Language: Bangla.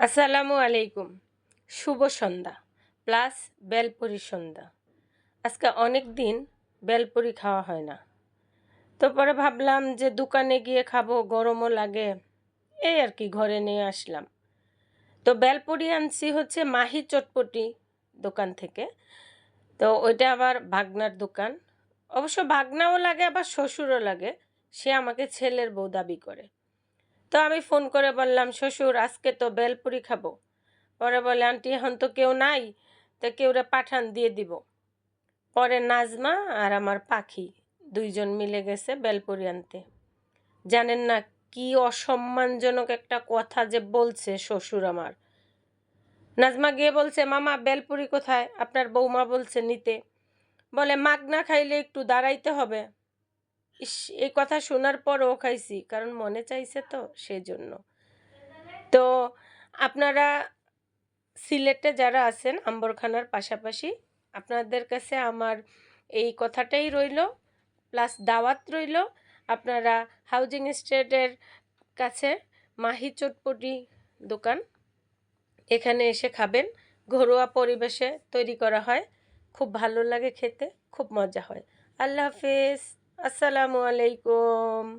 আসসালামু আলাইকুম। শুভ সন্ধ্যা প্লাস বেলপুরি সন্ধ্যা। আজকে অনেক দিন বেলপুরি খাওয়া হয় না। তো পরে ভাবলাম যে দোকানে গিয়ে খাবো, গরমও লাগে, এই আর কি ঘরে নিয়ে আসলাম। তো বেলপুরি আনছি হচ্ছে মাহি চটপটি দোকান থেকে। তো ওইটা আবার ভাগনার দোকান। অবশ্য ভাগনাও লাগে আবার শ্বশুরও লাগে। সে আমাকে ছেলের বউ দাবি করে। তো আমি ফোন করে বললাম, শ্বশুর আজকে তো বেলপুরি খাবো। পরে বলে, আন্টি এখন তো কেউ নাই, তো কেউরে পাঠান দিয়ে দিব। পরে নাজমা আর আমার পাখি দুইজন মিলে গেছে বেলপুরি আনতে। জানেন না কি অসম্মানজনক একটা কথা যে বলছে শ্বশুর আমার। নাজমা গিয়ে বলছে, মামা বেলপুরি কোথায়? আপনার বৌমা বলছে নিতে। বলে, মাগনা খাইলে একটু দাঁড়াইতে হবে। ইস, এই কথা শোনার পরও খাইছি, কারণ মনে চাইছে তো সেজন্য। তো আপনারা সিলেটে যারা আছেন আম্বরখানার পাশাপাশি, আপনাদের কাছে আমার এই কথাটাই রইল, প্লাস দাওয়াত রইল। আপনারা হাউজিং স্টেটের কাছে মাহি চটপটি দোকান, এখানে এসে খাবেন। ঘরোয়া পরিবেশে তৈরি করা হয়, খুব ভালো লাগে খেতে, খুব মজা হয়। আল্লাহ হাফেজ, আসসালামু আলাইকুম।